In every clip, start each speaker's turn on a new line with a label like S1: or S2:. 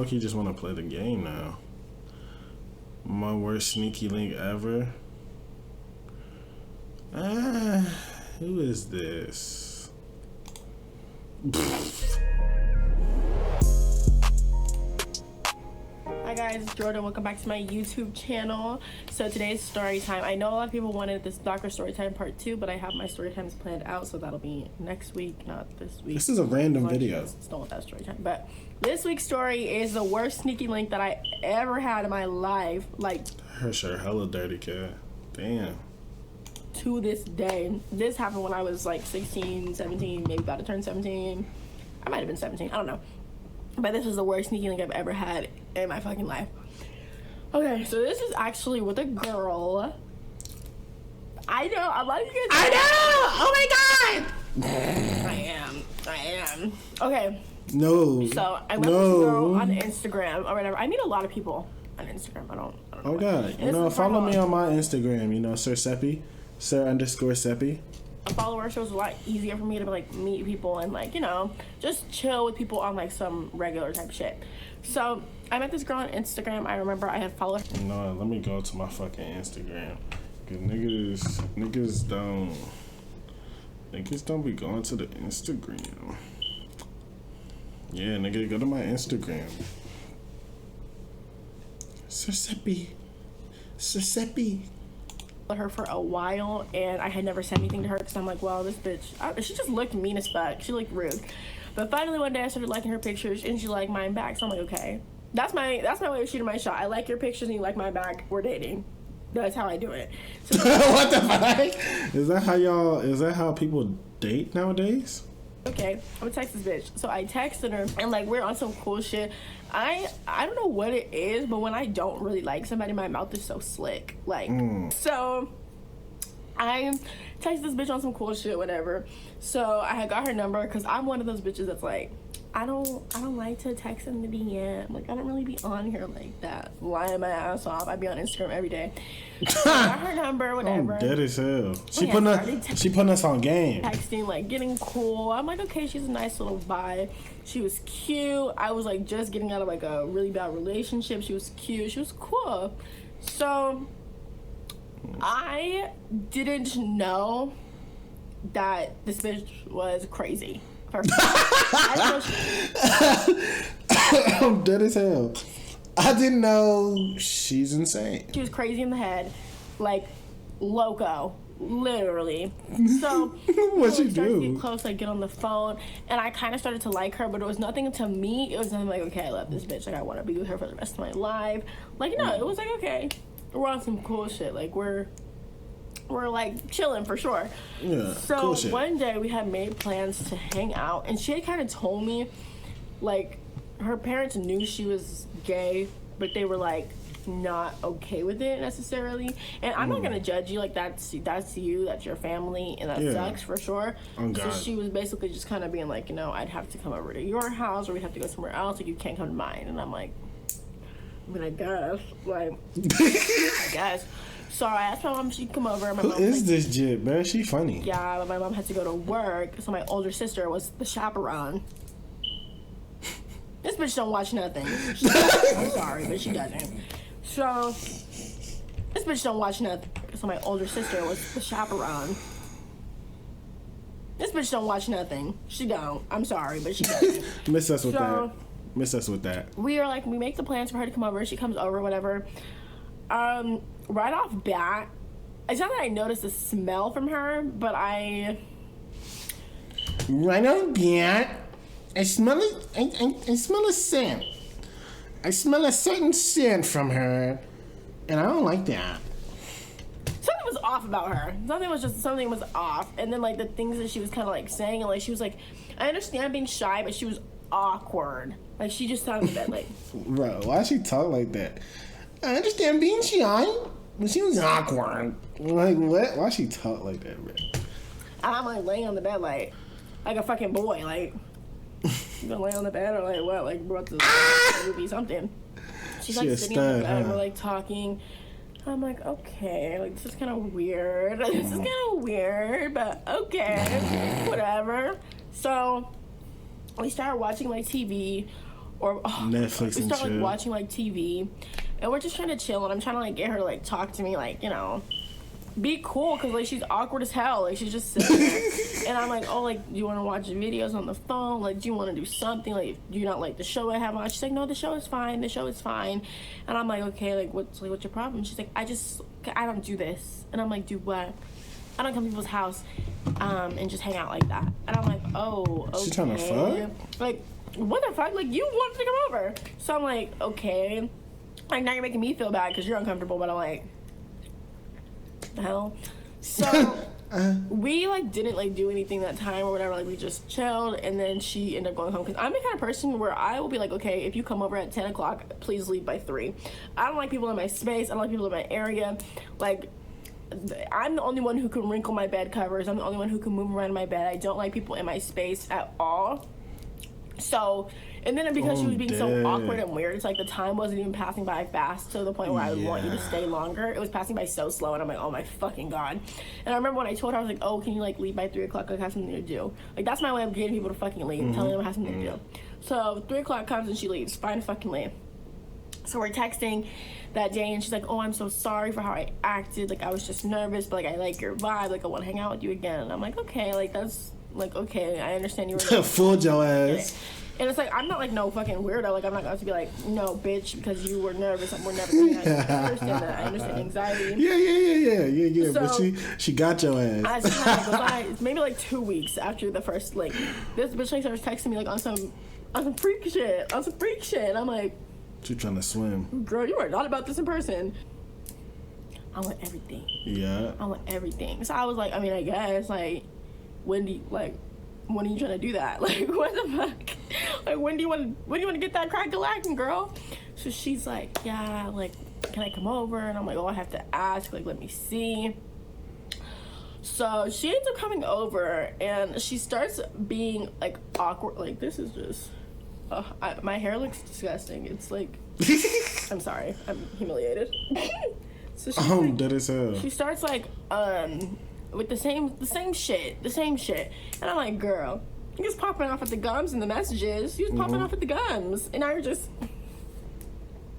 S1: low-key just want to play the game now. My worst sneaky link ever. Who is this?
S2: Hi guys, it's Jordan. Welcome back to my YouTube channel. So today's story time. I know a lot of people wanted this Docker story time part 2, but I have my story times planned out, so that'll be next week, not this week.
S1: This is a random video.
S2: Still want that story time. But this week's story is the worst sneaky link that I ever had in my life. Like,
S1: her shirt hella dirty, kid. Damn.
S2: To this day. This happened when I was like 16, 17, maybe about to turn 17. I might have been 17, I don't know. But this is the worst sneaky link I've ever had in my fucking life. Okay, so this is actually with a girl. I know, a lot of you guys. I know! Oh my god! I am. Okay.
S1: No.
S2: So I met this girl on Instagram or whatever. I meet a lot of people on Instagram. I don't
S1: oh god. You know, follow me on my Instagram, you know, Sir Seppy. Sir_Seppy.
S2: A follower, so it's a lot easier for me to like meet people and like, you know, just chill with people on like some regular type shit. So I met this girl on Instagram. I remember I had followed her.
S1: No, let me go to my fucking Instagram. Cause niggas don't be going to the Instagram. Yeah, nigga, go to my Instagram. Sir Seppy.
S2: Her for a while, and I had never said anything to her because I'm like, well, this bitch, she just looked mean as fuck. She looked rude. But finally one day I started liking her pictures and she liked mine back, so I'm like, okay, that's my way of shooting my shot. I like your pictures and you like mine back, we're dating. That's how I do it. So,
S1: what the fuck? Is that how people date nowadays?
S2: Okay, I'm gonna text this bitch. So I texted her and like we're on some cool shit. I don't know what it is, but when I don't really like somebody, my mouth is so slick. Like so I text this bitch on some cool shit, whatever. So I had got her number because I'm one of those bitches that's like, I don't like to text in the DM. Like, I don't really be on here like that, lying my ass off. I be on Instagram every day. So I got her number, whatever.
S1: I'm dead as hell. She putting us on game.
S2: Texting, like, getting cool. I'm like, okay, she's a nice little vibe. She was cute. I was, like, just getting out of, like, a really bad relationship. She was cute. She was cool. So I didn't know that this bitch was crazy. I'm
S1: dead as hell. I didn't know she's insane.
S2: She was crazy in the head, like loco, literally. So
S1: what'd she
S2: started
S1: do?
S2: to get close, like get on the phone, and I kind of started to like her, but it was nothing to me. It was nothing like, okay, I love this bitch. Like I want to be with her for the rest of my life. Like no, it was like okay, we're on some cool shit. Like we're like chilling for sure.
S1: Yeah.
S2: So
S1: cool shit.
S2: One day we had made plans to hang out, and she had kind of told me, like, her parents knew she was gay, but they were like not okay with it necessarily. And I'm not gonna judge you. Like that's you, that's your family, and that sucks for sure.
S1: Oh,
S2: so she was basically just kind of being like, you know, I'd have to come over to your house, or we'd have to go somewhere else. Like you can't come to mine. And I'm like, I mean, I guess, like, I guess. So I asked my mom if she could come over. My
S1: Who
S2: mom
S1: is
S2: like,
S1: this jit, man? She funny.
S2: Yeah, but my mom had to go to work, so my older sister was the chaperone. This bitch don't watch nothing. I'm sorry, but she doesn't. So this bitch don't watch nothing. So my older sister was the chaperone. This bitch don't watch nothing. She don't. I'm sorry, but she doesn't.
S1: Miss us with that. We
S2: are like, we make the plans for her to come over. She comes over, whatever. Right off bat, it's not that I noticed the smell from her, but
S1: right off bat, I smell it. I smell a scent. I smell a certain scent from her, and I don't like that.
S2: Something was off about her. Something was off, and then like the things that she was kind of like saying, and like she was like, I understand being shy, but she was awkward. Like she just sounded that like.
S1: Bro, why she talk like that? I understand being shy, but she was awkward. Like, what? Why she talk like that, bro?
S2: And I'm like laying on the bed like a fucking boy. Like, you gonna lay on the bed or like what? Like, brought the movie something. She's like sitting on the bed and we're like talking. I'm like, okay, like this is kind of weird. This is kind of weird, but okay, whatever. So we started watching like TV. or
S1: Netflix
S2: we
S1: and
S2: start like
S1: chill.
S2: watching like TV, and we're just trying to chill, and I'm trying to like get her to like talk to me, like, you know, be cool, because like she's awkward as hell, like she's just sitting there. And I'm like, oh, like, do you want to watch videos on the phone, like, do you want to do something, like, do you not like the show I have on? She's like, no, the show is fine, and I'm like, okay, like what's your problem? She's like, I don't do this. And I'm like, do what? I don't come to people's house and just hang out like that. And I'm like, oh, okay.
S1: She trying to fuck?
S2: Like, what the fuck? Like, you wanted to come over. So I'm like, okay. Like, now you're making me feel bad because you're uncomfortable, but I'm like, the hell? So we like didn't like do anything that time or whatever. Like, we just chilled, and then she ended up going home, because I'm the kind of person where I will be like, okay, if you come over at 10 o'clock, please leave by 3. I don't like people in my space. I don't like people in my area. Like, I'm the only one who can wrinkle my bed covers. I'm the only one who can move around in my bed. I don't like people in my space at all. So, and then because she was being so awkward and weird, it's like the time wasn't even passing by fast to the point where I would want you to stay longer. It was passing by so slow, and I'm like, oh my fucking god. And I remember when I told her, I was like, oh, can you like leave by 3 o'clock? Like, I have something to do. Like, that's my way of getting people to fucking leave, telling them I have something to do. So 3 o'clock comes and she leaves. Fine to fucking leave. So we're texting that day, and she's like, oh, I'm so sorry for how I acted. Like, I was just nervous, but like, I like your vibe. Like, I want to hang out with you again. And I'm like, okay, like, that's like, okay, I understand you were
S1: Fooled your ass.
S2: And it's like, I'm not like no fucking weirdo. Like, I'm not going to be like, no, bitch, because you were nervous. We're never going to I understand that. I understand anxiety.
S1: Yeah.
S2: So,
S1: but she got your ass.
S2: It's maybe like 2 weeks after the first, like, this bitch like starts texting me like on some freak shit. And I'm like,
S1: She trying to swim.
S2: girl, you are not about this in person. I want everything.
S1: Yeah.
S2: I want everything. So I was like, I mean, I guess, like, when are you trying to do that? Like, what the fuck? Like, when do you want to get that crack galactic, girl? So she's like, yeah, like, can I come over? And I'm like, oh, I have to ask, like, let me see. So she ends up coming over, and she starts being like awkward. Like, this is just, my hair looks disgusting. It's like, I'm sorry, I'm humiliated. So she's like,
S1: dead as hell.
S2: she starts like with the same shit, and I'm like, girl, you just popping off at the gums in the messages. You just popping off at the gums, and now you're just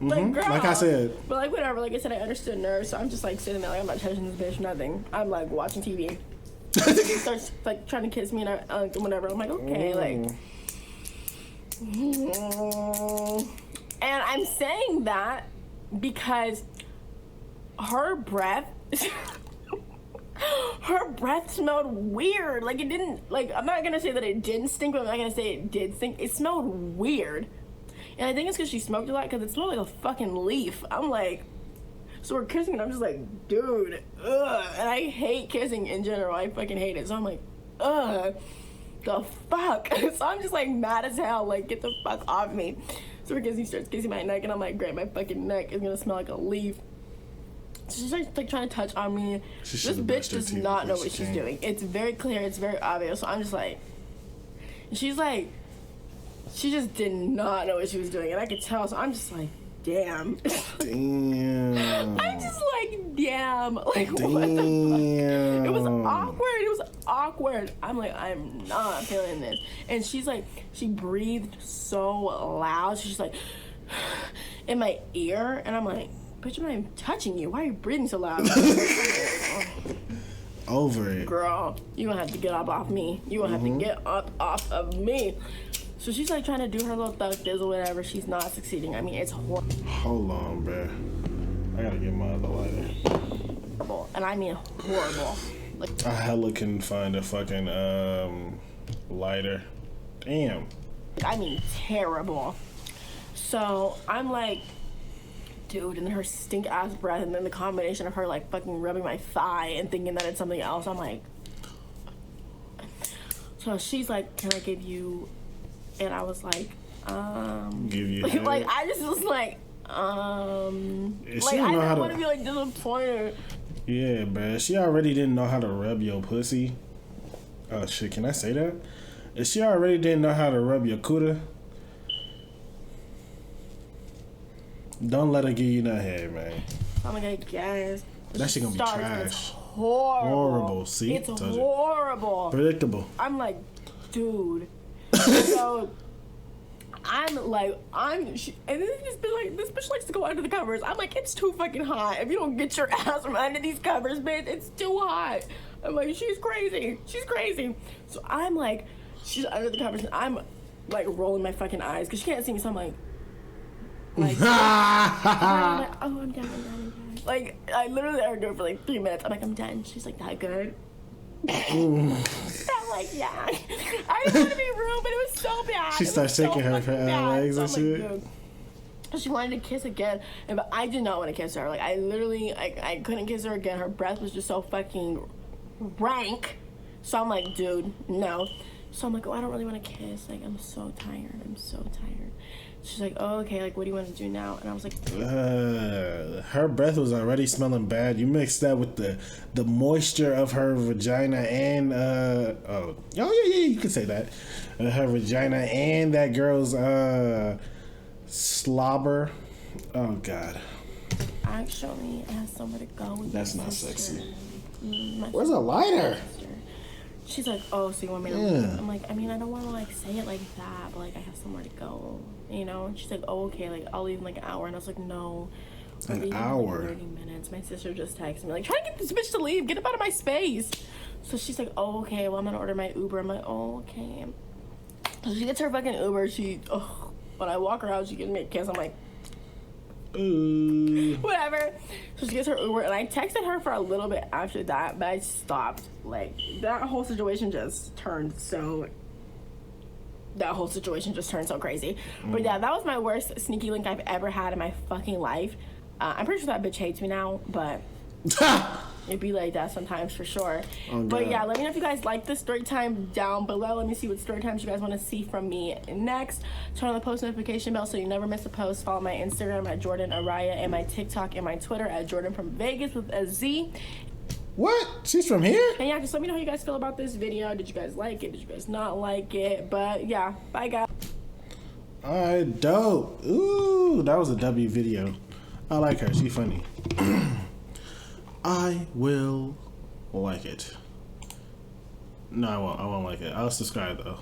S2: like, girl.
S1: Like I said.
S2: But like, whatever. Like I said, I understood nerves, so I'm just like sitting there, like, I'm not touching this bitch, nothing. I'm like watching TV. She starts like trying to kiss me and whatever. I'm like, okay, like. And I'm saying that because her breath smelled weird. Like, it didn't, like, I'm not gonna say that it didn't stink, but I'm not gonna say it did stink. It smelled weird. And I think it's because she smoked a lot, because it smelled like a fucking leaf. I'm like, so we're kissing, and I'm just like, dude, ugh. And I hate kissing in general. I fucking hate it. So I'm like, ugh, the fuck? So I'm just like mad as hell, like, get the fuck off me. So we're kissing, starts kissing my neck, and I'm like, great, my fucking neck is gonna smell like a leaf. So she's like trying to touch on me. This bitch does not know what she's doing. It's very clear, it's very obvious. So I'm just like, she's like, she just did not know what she was doing, and I could tell. So I'm just like, damn.
S1: Damn.
S2: I'm just like, damn. Like, what the fuck? It was awkward. I'm like, I'm not feeling this. And she's like, she breathed so loud. She's like, in my ear, and I'm like, bitch, I'm not even touching you. Why are you breathing so loud?
S1: Over it.
S2: Girl, you gonna have to get up off me. You gonna have to get up off of me. So she's like trying to do her little thug dizzle, whatever. She's not succeeding. I mean, it's horrible.
S1: Hold on, bruh. I gotta get my other lighter.
S2: And I mean horrible. Like,
S1: I hella couldn't find a fucking lighter. Damn.
S2: I mean terrible. So I'm like, dude, and her stink ass breath, and then the combination of her like fucking rubbing my thigh and thinking that it's something else. I'm like, so she's like, can I give you? And I was like,
S1: Give you
S2: like I just was like, like I didn't want to be like disappointed.
S1: Yeah, bruh. She already didn't know how to rub your pussy. Oh shit, can I say that? If she already didn't know how to rub your cooter, don't let her give you that head, man.
S2: I'm like, I guess.
S1: That shit gonna be trash.
S2: It's horrible.
S1: See?
S2: It's horrible.
S1: Predictable.
S2: I'm like, dude. So I'm like, and then this bitch likes to go under the covers. I'm like, it's too fucking hot. If you don't get your ass from under these covers, bitch, it's too hot. I'm like, she's crazy. She's crazy. So I'm like, she's under the covers, and I'm like rolling my fucking eyes because she can't see me. So I'm like, I'm like, oh, I'm done. Like, I literally let her do it for like 3 minutes. I'm like, I'm done. She's like, that good? I'm like, yeah. I didn't want to be rude, but it was so bad.
S1: She starts shaking her legs and shit.
S2: She wanted to kiss again, but I did not want to kiss her. Like, I literally, I couldn't kiss her again. Her breath was just so fucking rank. So I'm like, dude, no. So I'm like, oh, I don't really want to kiss. Like, I'm so tired. She's like, oh, okay, like, what do you want to do now? And I was like,
S1: her breath was already smelling bad. You mixed that with the moisture of her vagina and yeah, you could say that. Her vagina and that girl's slobber. Oh God.
S2: Actually, I have somewhere to go with
S1: that's not sexy.
S2: Mm,
S1: where's a lighter?
S2: She's like, oh, so you want me to leave? I'm like, I mean, I don't want to like say it like that, but like I have somewhere to go, you know? And she's like, oh, okay, like I'll leave in like an hour. And I was like, no.
S1: An hour?
S2: In like 30 minutes. My sister just texted me like, try to get this bitch to leave. Get up out of my space. So she's like, oh, okay, well, I'm gonna order my Uber. I'm like, oh, okay. So she gets her fucking Uber. When I walk her out, she gives me a kiss. I'm like, whatever. So she gets her Uber, and I texted her for a little bit after that, but I stopped. Like, that whole situation just turned so crazy. But yeah, that was my worst sneaky link I've ever had in my fucking life. I'm pretty sure that bitch hates me now, but it'd be like that sometimes for sure. But yeah, let me know if you guys like this story time down below. Let me see what story times you guys want to see from me next. Turn on the post notification bell so you never miss a post. Follow my Instagram at Jordan Araya and my TikTok and my Twitter at Jordan from Vegas with a Z.
S1: What? She's from here?
S2: And yeah, just let me know how you guys feel about this video. Did you guys like it? Did you guys not like it? But yeah, bye guys.
S1: Alright, dope. Ooh, that was a W video. I like her. She funny. I will like it. No, I won't like it. I'll subscribe though.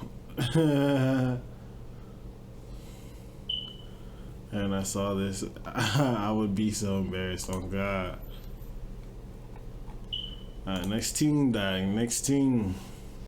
S1: And I saw this. I would be so embarrassed. Oh God. Alright, next team dying. Next team.